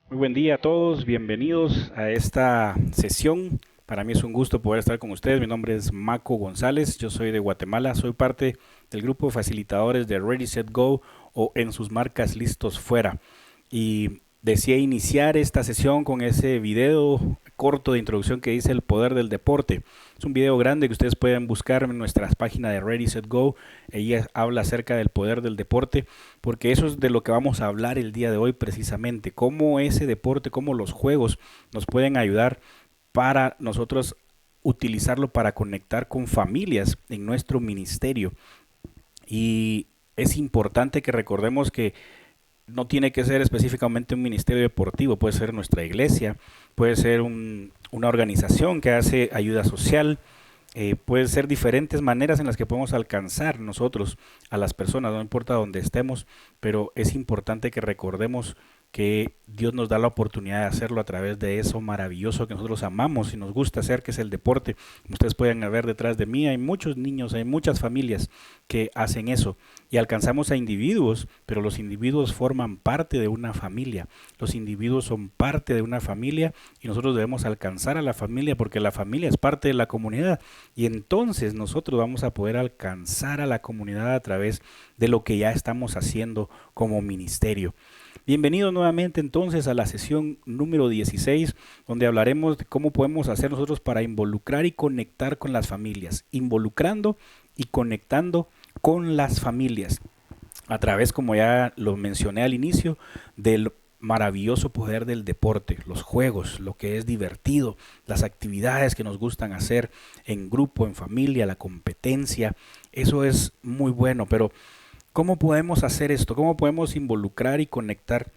Muy buen día a todos, bienvenidos a esta sesión. Para mí es un gusto poder estar con ustedes. Mi nombre es Maco González, yo soy de Guatemala, soy parte del grupo de facilitadores de Ready Set Go o En sus marcas listos fuera. Y deseé iniciar esta sesión con ese video corto de introducción que dice el poder del deporte. Es un video grande que ustedes pueden buscar en nuestras páginas de Ready Set Go. Ella habla acerca del poder del deporte, porque eso es de lo que vamos a hablar el día de hoy precisamente. Cómo ese deporte, cómo los juegos nos pueden ayudar para nosotros utilizarlo para conectar con familias en nuestro ministerio. Y es importante que recordemos que no tiene que ser específicamente un ministerio deportivo, puede ser nuestra iglesia, puede ser una organización que hace ayuda social, puede ser diferentes maneras en las que podemos alcanzar nosotros a las personas, no importa dónde estemos, pero es importante que recordemos que Dios nos da la oportunidad de hacerlo a través de eso maravilloso que nosotros amamos y nos gusta hacer, que es el deporte. Como ustedes pueden ver detrás de mí, hay muchos niños, hay muchas familias que hacen eso y alcanzamos a individuos, pero los individuos forman parte de una familia. Los individuos son parte de una familia y nosotros debemos alcanzar a la familia porque la familia es parte de la comunidad y entonces nosotros vamos a poder alcanzar a la comunidad a través de lo que ya estamos haciendo como ministerio. Bienvenidos nuevamente entonces a la sesión número 16, donde hablaremos de cómo podemos hacer nosotros para involucrar y conectar con las familias, involucrando y conectando con las familias, a través, como ya lo mencioné al inicio, del maravilloso poder del deporte, los juegos, lo que es divertido, las actividades que nos gustan hacer en grupo, en familia, la competencia, eso es muy bueno, pero ¿cómo podemos hacer esto? ¿Cómo podemos involucrar y conectar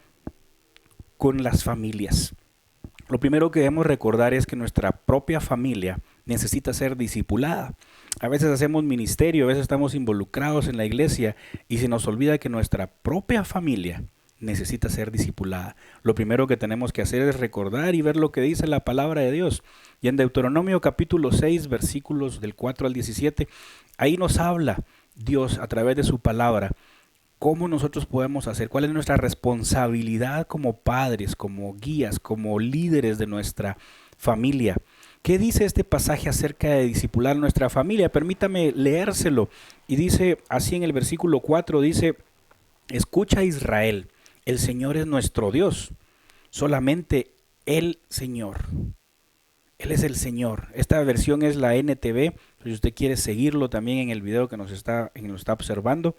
con las familias? Lo primero que debemos recordar es que nuestra propia familia necesita ser discipulada. A veces hacemos ministerio, a veces estamos involucrados en la iglesia y se nos olvida que nuestra propia familia necesita ser discipulada. Lo primero que tenemos que hacer es recordar y ver lo que dice la palabra de Dios. Y en Deuteronomio capítulo 6, versículos del 4 al 17, ahí nos habla Dios a través de su palabra cómo nosotros podemos hacer, cuál es nuestra responsabilidad como padres, como guías, como líderes de nuestra familia. ¿Qué dice este pasaje acerca de discipular nuestra familia? Permítame leérselo. Y dice así en el versículo 4, dice, escucha Israel, el Señor es nuestro Dios, solamente el Señor. Él es el Señor. Esta versión es la NTV, si usted quiere seguirlo también en el video que nos está observando.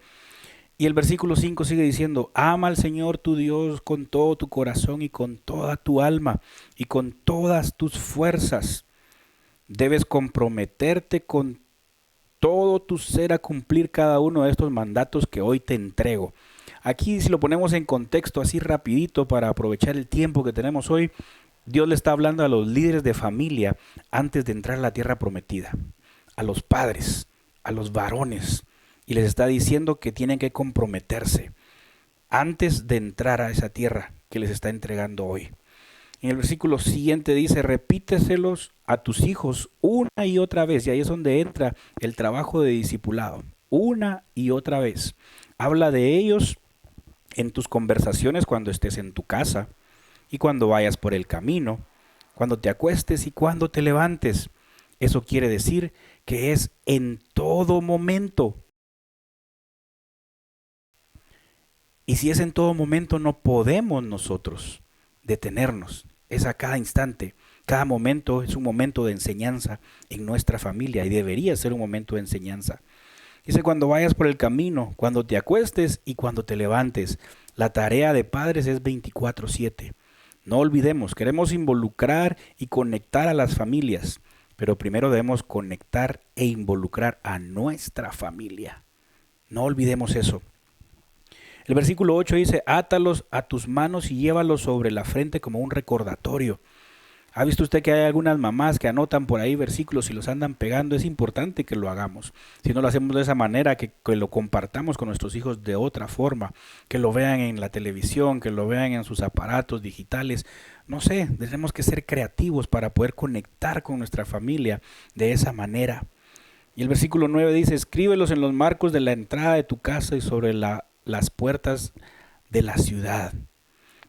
Y el versículo 5 sigue diciendo, ama al Señor tu Dios con todo tu corazón y con toda tu alma y con todas tus fuerzas. Debes comprometerte con todo tu ser a cumplir cada uno de estos mandatos que hoy te entrego. Aquí si lo ponemos en contexto así rapidito para aprovechar el tiempo que tenemos hoy, Dios le está hablando a los líderes de familia antes de entrar a la tierra prometida, a los padres, a los varones, y les está diciendo que tienen que comprometerse antes de entrar a esa tierra que les está entregando hoy. En el versículo siguiente dice, repíteselos a tus hijos una y otra vez, y ahí es donde entra el trabajo de discipulado, una y otra vez. Habla de ellos en tus conversaciones cuando estés en tu casa y cuando vayas por el camino, cuando te acuestes y cuando te levantes. Eso quiere decir que es en todo momento. Y si es en todo momento, no podemos nosotros detenernos. Es a cada instante. Cada momento es un momento de enseñanza en nuestra familia y debería ser un momento de enseñanza. Dice, cuando vayas por el camino, cuando te acuestes y cuando te levantes. La tarea de padres es 24/7. No olvidemos, queremos involucrar y conectar a las familias, pero primero debemos conectar e involucrar a nuestra familia. No olvidemos eso. El versículo 8 dice, átalos a tus manos y llévalos sobre la frente como un recordatorio. ¿Ha visto usted que hay algunas mamás que anotan por ahí versículos y los andan pegando? Es importante que lo hagamos. Si no lo hacemos de esa manera, que lo compartamos con nuestros hijos de otra forma, que lo vean en la televisión, que lo vean en sus aparatos digitales. No sé, tenemos que ser creativos para poder conectar con nuestra familia de esa manera. Y el versículo 9 dice, escríbelos en los marcos de la entrada de tu casa y sobre las puertas de la ciudad.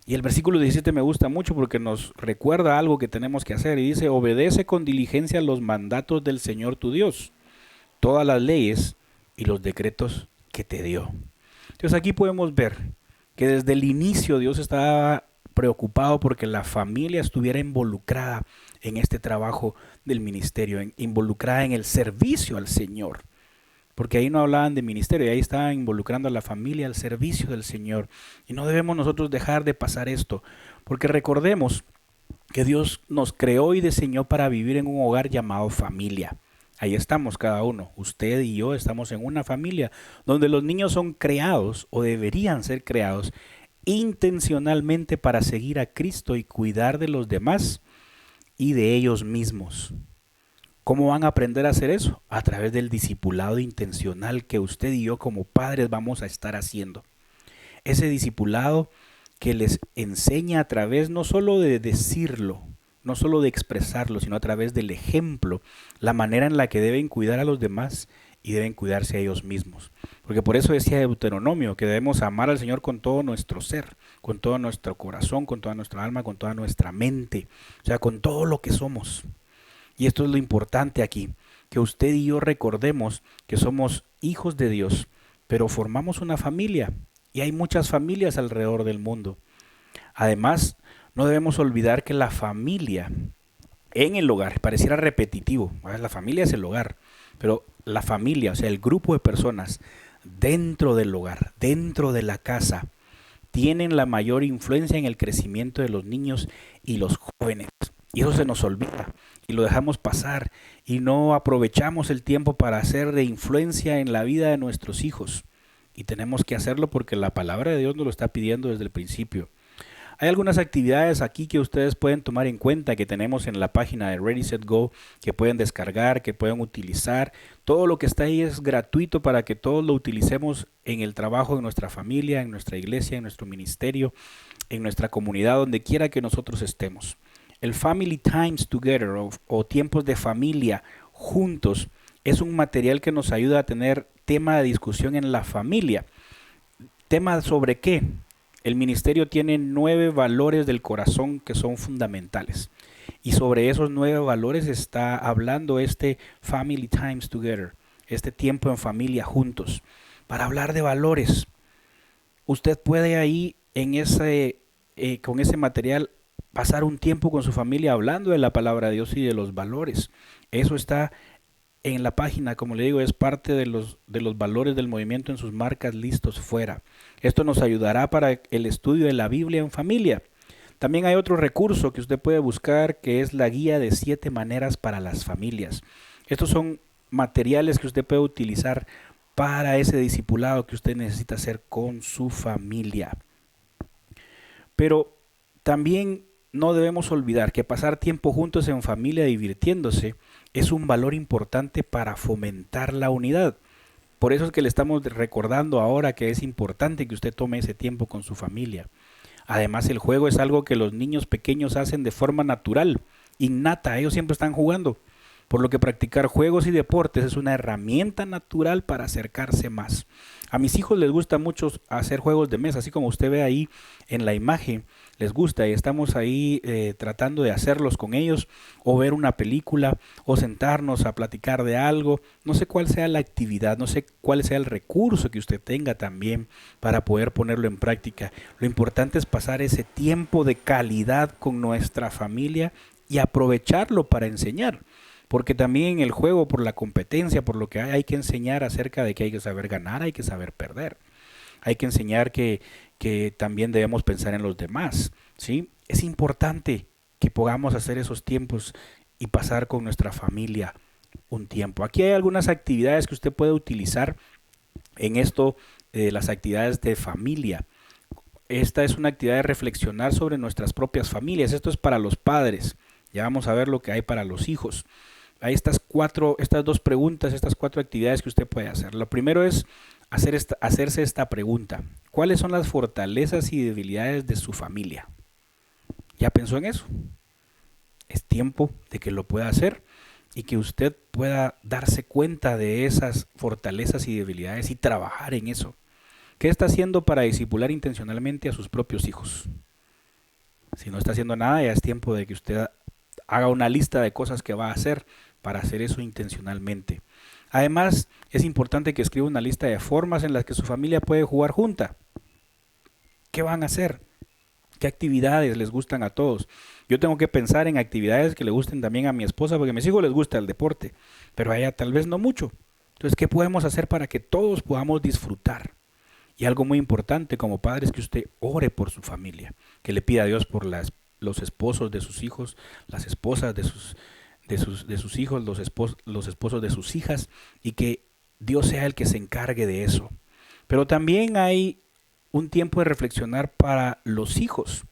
Y el versículo 17 me gusta mucho porque nos recuerda algo que tenemos que hacer. Y dice, obedece con diligencia los mandatos del Señor tu Dios, todas las leyes y los decretos que te dio. Entonces aquí podemos ver que desde el inicio Dios estaba preocupado porque la familia estuviera involucrada en este trabajo del ministerio, involucrada en el servicio al Señor. Porque ahí no hablaban de ministerio, ahí estaban involucrando a la familia al servicio del Señor. Y no debemos nosotros dejar de pasar esto, porque recordemos que Dios nos creó y diseñó para vivir en un hogar llamado familia. Ahí estamos cada uno, usted y yo estamos en una familia donde los niños son creados o deberían ser creados intencionalmente para seguir a Cristo y cuidar de los demás y de ellos mismos. ¿Cómo van a aprender a hacer eso? A través del discipulado intencional que usted y yo como padres vamos a estar haciendo. Ese discipulado que les enseña a través no solo de decirlo, no solo de expresarlo, sino a través del ejemplo, la manera en la que deben cuidar a los demás y deben cuidarse a ellos mismos. Porque por eso decía Deuteronomio que debemos amar al Señor con todo nuestro ser, con todo nuestro corazón, con toda nuestra alma, con toda nuestra mente, o sea, con todo lo que somos. Y esto es lo importante aquí, que usted y yo recordemos que somos hijos de Dios, pero formamos una familia y hay muchas familias alrededor del mundo. Además, no debemos olvidar que la familia en el hogar, pareciera repetitivo, la familia es el hogar, pero la familia, o sea, el grupo de personas dentro del hogar, dentro de la casa, tienen la mayor influencia en el crecimiento de los niños y los jóvenes. Y eso se nos olvida y lo dejamos pasar y no aprovechamos el tiempo para hacer de influencia en la vida de nuestros hijos. Y tenemos que hacerlo porque la palabra de Dios nos lo está pidiendo desde el principio. Hay algunas actividades aquí que ustedes pueden tomar en cuenta que tenemos en la página de Ready Set Go, que pueden descargar, que pueden utilizar. Todo lo que está ahí es gratuito para que todos lo utilicemos en el trabajo de nuestra familia, en nuestra iglesia, en nuestro ministerio, en nuestra comunidad, donde quiera que nosotros estemos. El Family Times Together o tiempos de familia juntos es un material que nos ayuda a tener tema de discusión en la familia. ¿Tema sobre qué? El ministerio tiene 9 valores del corazón que son fundamentales. Y sobre esos 9 valores está hablando este Family Times Together, este tiempo en familia juntos, para hablar de valores. Usted puede ahí con ese material pasar un tiempo con su familia hablando de la palabra de Dios y de los valores. Eso está en la página, como le digo, es parte de los valores del movimiento en sus marcas listos fuera. Esto nos ayudará para el estudio de la Biblia en familia. También hay otro recurso que usted puede buscar que es la guía de 7 maneras para las familias. Estos son materiales que usted puede utilizar para ese discipulado que usted necesita hacer con su familia. Pero también no debemos olvidar que pasar tiempo juntos en familia divirtiéndose es un valor importante para fomentar la unidad. Por eso es que le estamos recordando ahora que es importante que usted tome ese tiempo con su familia. Además, el juego es algo que los niños pequeños hacen de forma natural, innata, ellos siempre están jugando. Por lo que practicar juegos y deportes es una herramienta natural para acercarse más. A mis hijos les gusta mucho hacer juegos de mesa, así como usted ve ahí en la imagen, les gusta y estamos ahí tratando de hacerlos con ellos, o ver una película, o sentarnos a platicar de algo. No sé cuál sea la actividad, no sé cuál sea el recurso que usted tenga también para poder ponerlo en práctica. Lo importante es pasar ese tiempo de calidad con nuestra familia y aprovecharlo para enseñar. Porque también en el juego, por la competencia, por lo que hay que enseñar acerca de que hay que saber ganar, hay que saber perder. Hay que enseñar que también debemos pensar en los demás, ¿sí? Es importante que podamos hacer esos tiempos y pasar con nuestra familia un tiempo. Aquí hay algunas actividades que usted puede utilizar en esto, las actividades de familia. Esta es una actividad de reflexionar sobre nuestras propias familias. Esto es para los padres. Ya vamos a ver lo que hay para los hijos. Hay estas 2 preguntas, estas 4 actividades que usted puede hacer. Lo primero es hacerse esta pregunta. ¿Cuáles son las fortalezas y debilidades de su familia? ¿Ya pensó en eso? Es tiempo de que lo pueda hacer y que usted pueda darse cuenta de esas fortalezas y debilidades y trabajar en eso. ¿Qué está haciendo para discipular intencionalmente a sus propios hijos? Si no está haciendo nada, ya es tiempo de que usted haga una lista de cosas que va a hacer para hacer eso intencionalmente. Además, es importante que escriba una lista de formas en las que su familia puede jugar junta. ¿Qué van a hacer? ¿Qué actividades les gustan a todos? Yo tengo que pensar en actividades que le gusten también a mi esposa, porque a mis hijos les gusta el deporte, pero a ella tal vez no mucho. Entonces, ¿qué podemos hacer para que todos podamos disfrutar? Y algo muy importante como padre es que usted ore por su familia, que le pida a Dios por los esposos de sus hijos, las esposas de sus hijos, los esposos de sus hijas, y que Dios sea el que se encargue de eso. Pero también hay un tiempo de reflexionar para los hijos.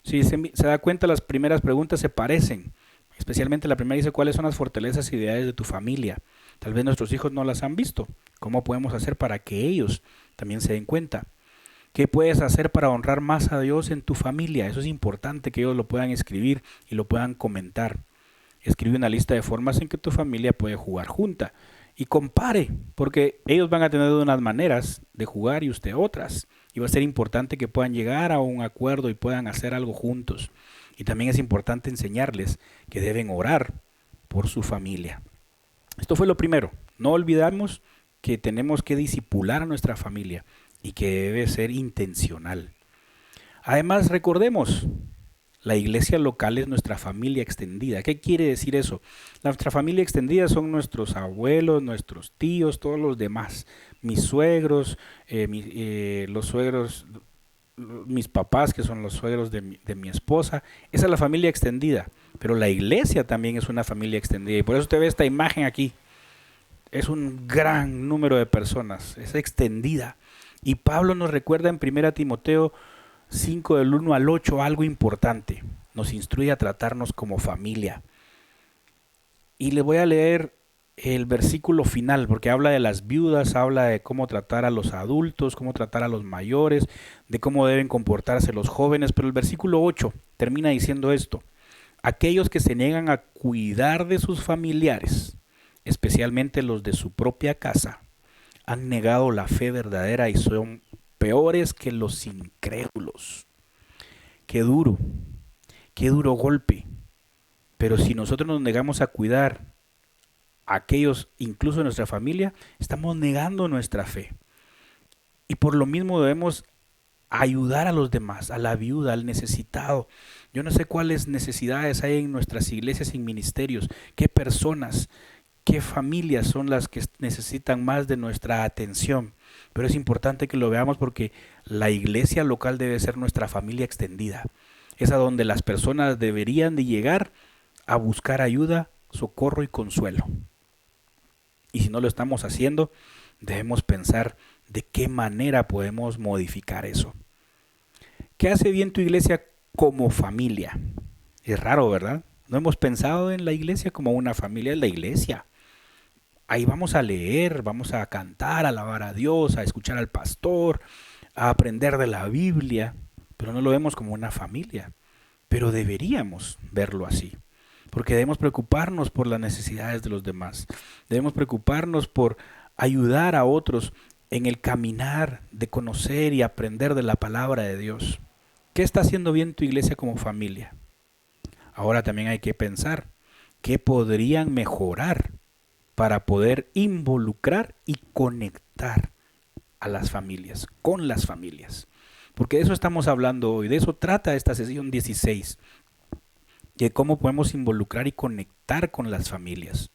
Si se da cuenta, las primeras preguntas se parecen. Especialmente la primera dice, ¿cuáles son las fortalezas y ideales de tu familia? Tal vez nuestros hijos no las han visto. ¿Cómo podemos hacer para que ellos también se den cuenta? ¿Qué puedes hacer para honrar más a Dios en tu familia? Eso es importante que ellos lo puedan escribir y lo puedan comentar. Escribe una lista de formas en que tu familia puede jugar junta. Y compare, porque ellos van a tener unas maneras de jugar y usted otras. Y va a ser importante que puedan llegar a un acuerdo y puedan hacer algo juntos. Y también es importante enseñarles que deben orar por su familia. Esto fue lo primero. No olvidamos que tenemos que discipular a nuestra familia y que debe ser intencional. Además, recordemos, la iglesia local es nuestra familia extendida. ¿Qué quiere decir eso? Nuestra familia extendida son nuestros abuelos, nuestros tíos, todos los demás. Mis suegros, los suegros, mis papás, que son los suegros de mi esposa. Esa es la familia extendida. Pero la iglesia también es una familia extendida. Y por eso usted ve esta imagen aquí. Es un gran número de personas. Es extendida. Y Pablo nos recuerda en 1 Timoteo 5 del 1 al 8 algo importante. Nos instruye a tratarnos como familia. Y le voy a leer el versículo final, porque habla de las viudas, habla de cómo tratar a los adultos, cómo tratar a los mayores, de cómo deben comportarse los jóvenes, pero el versículo 8 termina diciendo esto: aquellos que se niegan a cuidar de sus familiares, especialmente los de su propia casa, han negado la fe verdadera y son peores que los incrédulos. Qué duro golpe. Pero si nosotros nos negamos a cuidar a aquellos, incluso de nuestra familia, estamos negando nuestra fe. Y por lo mismo debemos ayudar a los demás, a la viuda, al necesitado. Yo no sé cuáles necesidades hay en nuestras iglesias y ministerios, qué personas, qué familias son las que necesitan más de nuestra atención. Pero es importante que lo veamos porque la iglesia local debe ser nuestra familia extendida. Es a donde las personas deberían de llegar a buscar ayuda, socorro y consuelo. Y si no lo estamos haciendo, debemos pensar de qué manera podemos modificar eso. ¿Qué hace bien tu iglesia como familia? Es raro, ¿verdad? No hemos pensado en la iglesia como una familia. Es la iglesia. Ahí vamos a leer, vamos a cantar, a alabar a Dios, a escuchar al pastor, a aprender de la Biblia, pero no lo vemos como una familia. Pero deberíamos verlo así, porque debemos preocuparnos por las necesidades de los demás. Debemos preocuparnos por ayudar a otros en el caminar de conocer y aprender de la palabra de Dios. ¿Qué está haciendo bien tu iglesia como familia? Ahora también hay que pensar qué podrían mejorar para poder involucrar y conectar a las familias, con las familias. Porque de eso estamos hablando hoy, de eso trata esta sesión 16, de cómo podemos involucrar y conectar con las familias.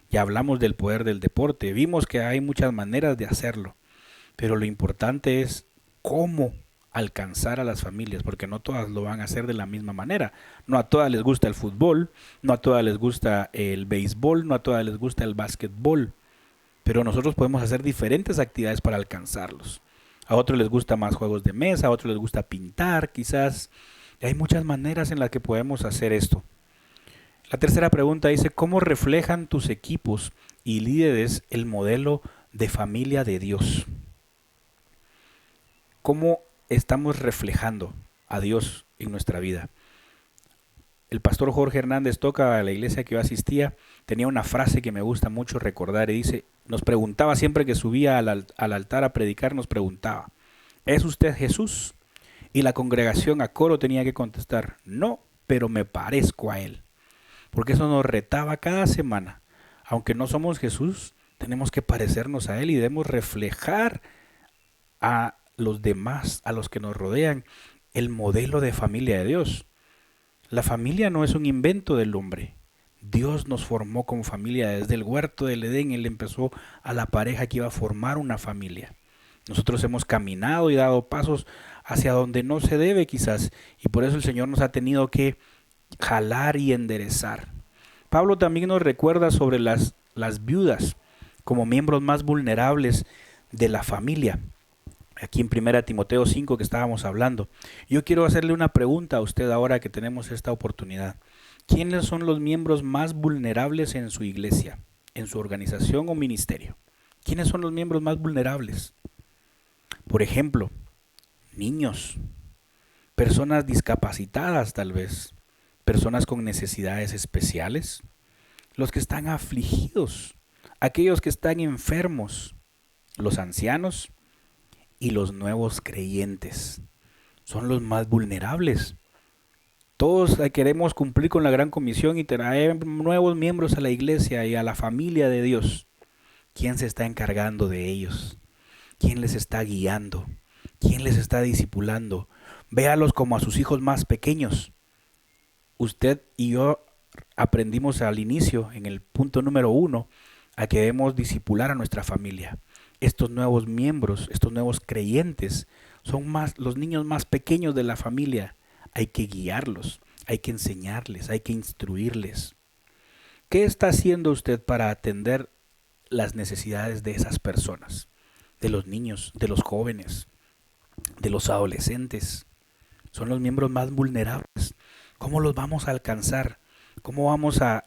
Ya hablamos del poder del deporte, vimos que hay muchas maneras de hacerlo, pero lo importante es cómo alcanzar a las familias, porque no todas lo van a hacer de la misma manera. No a todas les gusta el fútbol, no a todas les gusta el béisbol, no a todas les gusta el básquetbol, pero nosotros podemos hacer diferentes actividades para alcanzarlos. A otros les gusta más juegos de mesa, a otros les gusta pintar, quizás. Y hay muchas maneras en las que podemos hacer esto. La tercera pregunta dice, ¿cómo reflejan tus equipos y líderes el modelo de familia de Dios? ¿Cómo estamos reflejando a Dios en nuestra vida? El pastor Jorge Hernández Toca, a la iglesia que yo asistía, tenía una frase que me gusta mucho recordar y dice, nos preguntaba siempre que subía al altar a predicar, nos preguntaba, ¿es usted Jesús? Y la congregación a coro tenía que contestar, no, pero me parezco a él. Porque eso nos retaba cada semana. Aunque no somos Jesús, tenemos que parecernos a él y debemos reflejar a los demás, a los que nos rodean, el modelo de familia de Dios. La familia no es un invento del hombre. Dios nos formó como familia desde el huerto del Edén. Él empezó a la pareja que iba a formar una familia. Nosotros hemos caminado y dado pasos hacia donde no se debe quizás, y por eso el Señor nos ha tenido que jalar y enderezar. Pablo también nos recuerda sobre las viudas como miembros más vulnerables de la familia. Aquí en 1 Timoteo 5 que estábamos hablando. Yo quiero hacerle una pregunta a usted ahora que tenemos esta oportunidad. ¿Quiénes son los miembros más vulnerables en su iglesia, en su organización o ministerio? ¿Quiénes son los miembros más vulnerables? Por ejemplo, niños, personas discapacitadas tal vez, personas con necesidades especiales, los que están afligidos, aquellos que están enfermos, los ancianos y los nuevos creyentes. Son los más vulnerables. Todos queremos cumplir con la gran comisión y traer nuevos miembros a la iglesia y a la familia de Dios. ¿Quién se está encargando de ellos? ¿Quién les está guiando? ¿Quién les está discipulando? Véalos como a sus hijos más pequeños. Usted y yo aprendimos al inicio, en el punto número 1, a que debemos discipular a nuestra familia. Estos nuevos miembros, estos nuevos creyentes, son los niños más pequeños de la familia. Hay que guiarlos, hay que enseñarles, hay que instruirles. ¿Qué está haciendo usted para atender las necesidades de esas personas? De los niños, de los jóvenes, de los adolescentes. Son los miembros más vulnerables. ¿Cómo los vamos a alcanzar? ¿Cómo vamos a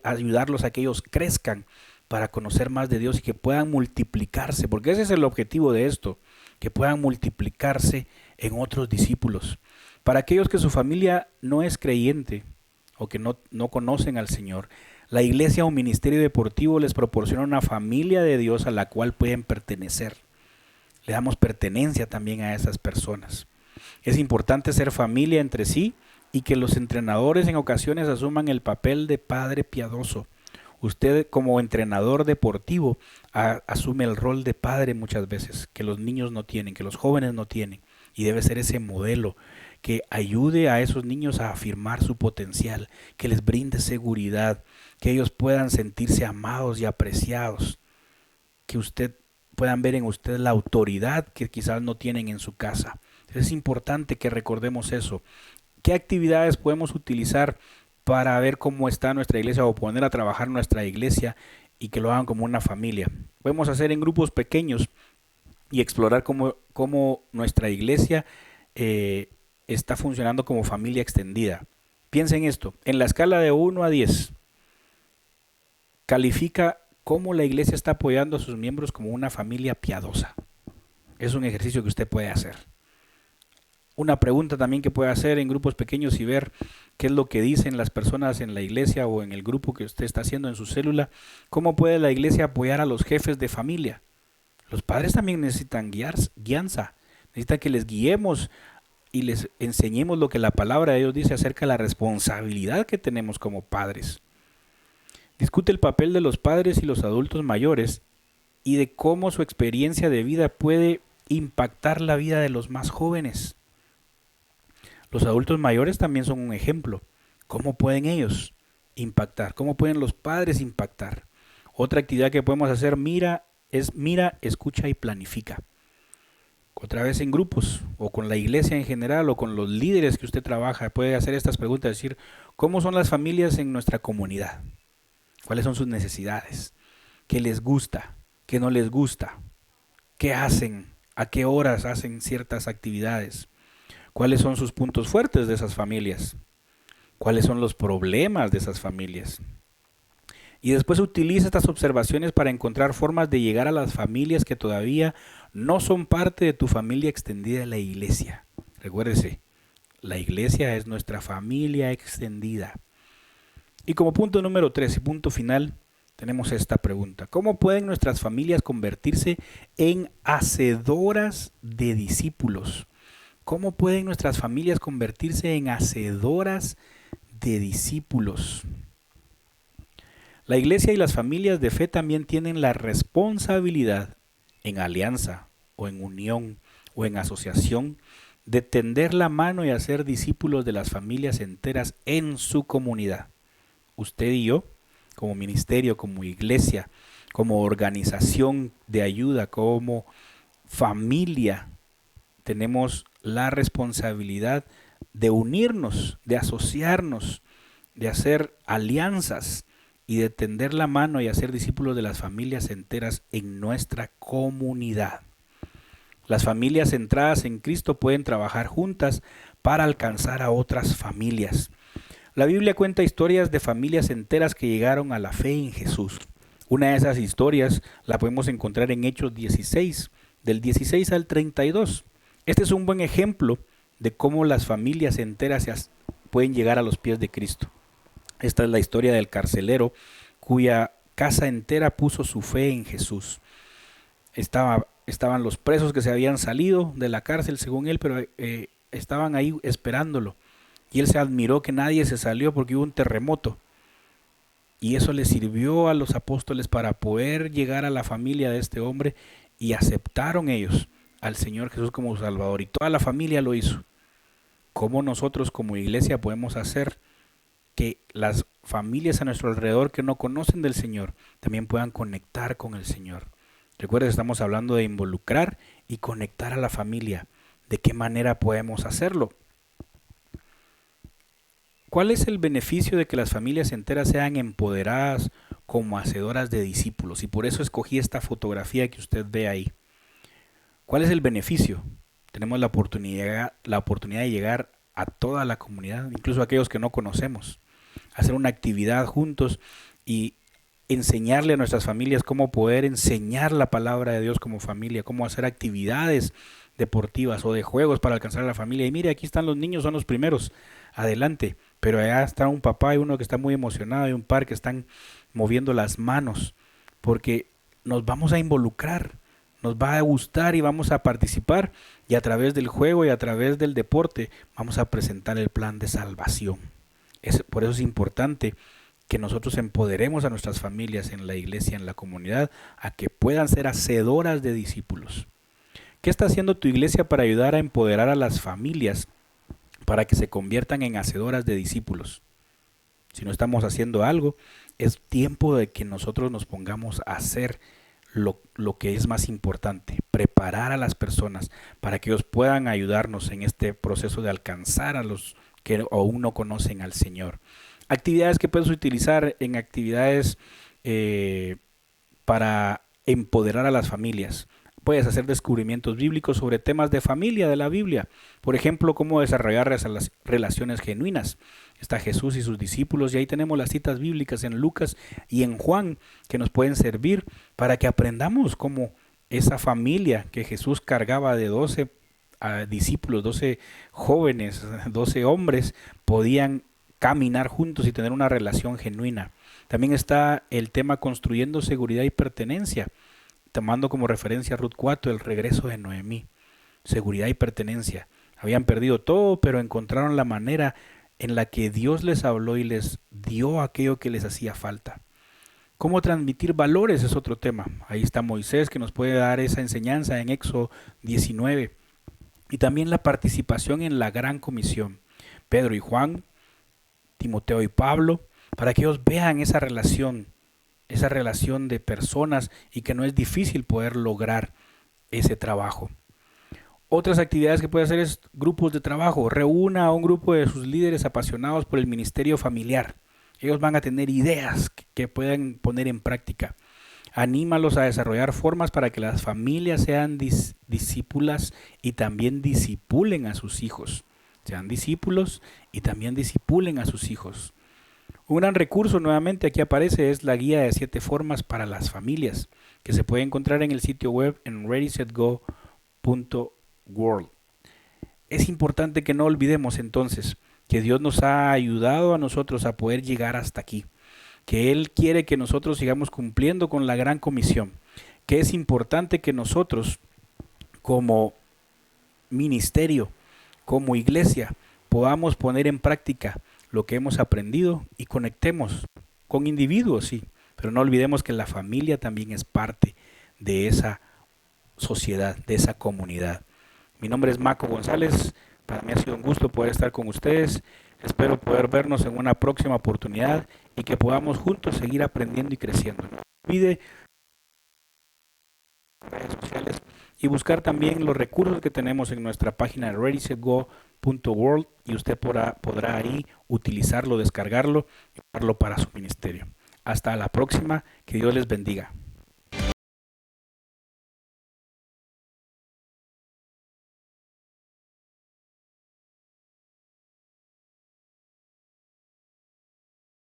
ayudarlos a que ellos crezcan para conocer más de Dios y que puedan multiplicarse? Porque ese es el objetivo de esto, que puedan multiplicarse en otros discípulos. Para aquellos que su familia no es creyente o que no conocen al Señor, la iglesia o ministerio deportivo les proporciona una familia de Dios a la cual pueden pertenecer. Le damos pertenencia también a esas personas. Es importante ser familia entre sí y que los entrenadores en ocasiones asuman el papel de padre piadoso. Usted como entrenador deportivo asume el rol de padre muchas veces, que los niños no tienen, que los jóvenes no tienen. Y debe ser ese modelo que ayude a esos niños a afirmar su potencial, que les brinde seguridad, que ellos puedan sentirse amados y apreciados, que puedan ver en usted la autoridad que quizás no tienen en su casa. Es importante que recordemos eso. ¿Qué actividades podemos utilizar para ver cómo está nuestra iglesia o poner a trabajar nuestra iglesia y que lo hagan como una familia? Podemos hacer en grupos pequeños y explorar cómo nuestra iglesia está funcionando como familia extendida. Piensen esto, en la escala de 1 a 10, califica cómo la iglesia está apoyando a sus miembros como una familia piadosa. Es un ejercicio que usted puede hacer. Una pregunta también que puede hacer en grupos pequeños y ver qué es lo que dicen las personas en la iglesia o en el grupo que usted está haciendo en su célula. ¿Cómo puede la iglesia apoyar a los jefes de familia? Los padres también necesitan guianza, necesitan que les guiemos y les enseñemos lo que la palabra de Dios dice acerca de la responsabilidad que tenemos como padres. Discute el papel de los padres y los adultos mayores y de cómo su experiencia de vida puede impactar la vida de los más jóvenes. Los adultos mayores también son un ejemplo. ¿Cómo pueden ellos impactar? ¿Cómo pueden los padres impactar? Otra actividad que podemos hacer, mira, escucha y planifica. Otra vez en grupos o con la iglesia en general o con los líderes que usted trabaja, puede hacer estas preguntas, decir, ¿cómo son las familias en nuestra comunidad? ¿Cuáles son sus necesidades? ¿Qué les gusta? ¿Qué no les gusta? ¿Qué hacen? ¿A qué horas hacen ciertas actividades? ¿Cuáles son sus puntos fuertes de esas familias? ¿Cuáles son los problemas de esas familias? Y después utiliza estas observaciones para encontrar formas de llegar a las familias que todavía no son parte de tu familia extendida de la iglesia. Recuérdese, la iglesia es nuestra familia extendida. Y como punto número 3 y punto final, tenemos esta pregunta. ¿Cómo pueden nuestras familias convertirse en hacedoras de discípulos? ¿Cómo pueden nuestras familias convertirse en hacedoras de discípulos? La iglesia y las familias de fe también tienen la responsabilidad, en alianza o en unión o en asociación, de tender la mano y hacer discípulos de las familias enteras en su comunidad. Usted y yo, como ministerio, como iglesia, como organización de ayuda, como familia, tenemos la responsabilidad de unirnos, de asociarnos, de hacer alianzas y de tender la mano y hacer discípulos de las familias enteras en nuestra comunidad. Las familias centradas en Cristo pueden trabajar juntas para alcanzar a otras familias. La Biblia cuenta historias de familias enteras que llegaron a la fe en Jesús. Una de esas historias la podemos encontrar en Hechos 16, del 16 al 32. Este es un buen ejemplo de cómo las familias enteras pueden llegar a los pies de Cristo. Esta es la historia del carcelero cuya casa entera puso su fe en Jesús. Estaban los presos que se habían salido de la cárcel según él, pero estaban ahí esperándolo. Y él se admiró que nadie se salió porque hubo un terremoto. Y eso le sirvió a los apóstoles para poder llegar a la familia de este hombre, y aceptaron ellos al Señor Jesús como Salvador. Y toda la familia lo hizo. ¿Cómo nosotros como iglesia podemos hacer que las familias a nuestro alrededor que no conocen del Señor también puedan conectar con el Señor? Recuerden, estamos hablando de involucrar y conectar a la familia. ¿De qué manera podemos hacerlo? ¿Cuál es el beneficio de que las familias enteras sean empoderadas como hacedoras de discípulos? Y por eso escogí esta fotografía que usted ve ahí. ¿Cuál es el beneficio? Tenemos la oportunidad de llegar a toda la comunidad, incluso a aquellos que no conocemos, hacer una actividad juntos y enseñarle a nuestras familias cómo poder enseñar la palabra de Dios como familia, cómo hacer actividades deportivas o de juegos para alcanzar a la familia. Y mire, aquí están los niños, son los primeros, adelante, pero allá está un papá y uno que está muy emocionado y un par que están moviendo las manos, porque nos vamos a involucrar, nos va a gustar y vamos a participar, y a través del juego y a través del deporte vamos a presentar el plan de salvación. Por eso es importante que nosotros empoderemos a nuestras familias en la iglesia, en la comunidad, a que puedan ser hacedoras de discípulos. ¿Qué está haciendo tu iglesia para ayudar a empoderar a las familias para que se conviertan en hacedoras de discípulos? Si no estamos haciendo algo, es tiempo de que nosotros nos pongamos a hacer lo que es más importante, preparar a las personas para que ellos puedan ayudarnos en este proceso de alcanzar a los que aún no conocen al Señor. Actividades que puedes utilizar en actividades para empoderar a las familias. Puedes hacer descubrimientos bíblicos sobre temas de familia de la Biblia. Por ejemplo, cómo desarrollar relaciones genuinas. Está Jesús y sus discípulos, y ahí tenemos las citas bíblicas en Lucas y en Juan que nos pueden servir para que aprendamos cómo esa familia que Jesús cargaba de 12 discípulos, 12 jóvenes, 12 hombres, podían caminar juntos y tener una relación genuina. También está el tema construyendo seguridad y pertenencia, tomando como referencia Ruth 4, el regreso de Noemí. Seguridad y pertenencia. Habían perdido todo, pero encontraron la manera en la que Dios les habló y les dio aquello que les hacía falta. Cómo transmitir valores es otro tema. Ahí está Moisés, que nos puede dar esa enseñanza en Éxodo 19. Y también la participación en la gran comisión. Pedro y Juan, Timoteo y Pablo, para que ellos vean esa relación de personas, y que no es difícil poder lograr ese trabajo. Otras actividades que puede hacer es grupos de trabajo. Reúna a un grupo de sus líderes apasionados por el ministerio familiar. Ellos van a tener ideas que puedan poner en práctica. Anímalos a desarrollar formas para que las familias sean discípulas y también discipulen a sus hijos. Sean discípulos y también discipulen a sus hijos. Un gran recurso, nuevamente aquí aparece, es la guía de 7 formas para las familias, que se puede encontrar en el sitio web en readysetgo.world. Es importante que no olvidemos entonces que Dios nos ha ayudado a nosotros a poder llegar hasta aquí. que Él quiere que nosotros sigamos cumpliendo con la gran comisión, que es importante que nosotros como ministerio, como iglesia, podamos poner en práctica lo que hemos aprendido y conectemos con individuos, sí, pero no olvidemos que la familia también es parte de esa sociedad, de esa comunidad. Mi nombre es Maco González, para mí ha sido un gusto poder estar con ustedes, espero poder vernos en una próxima oportunidad y que podamos juntos seguir aprendiendo y creciendo. No olvide redes sociales y buscar también los recursos que tenemos en nuestra página readysetgo.world y usted podrá ahí utilizarlo, descargarlo y usarlo para su ministerio. Hasta la próxima, que Dios les bendiga.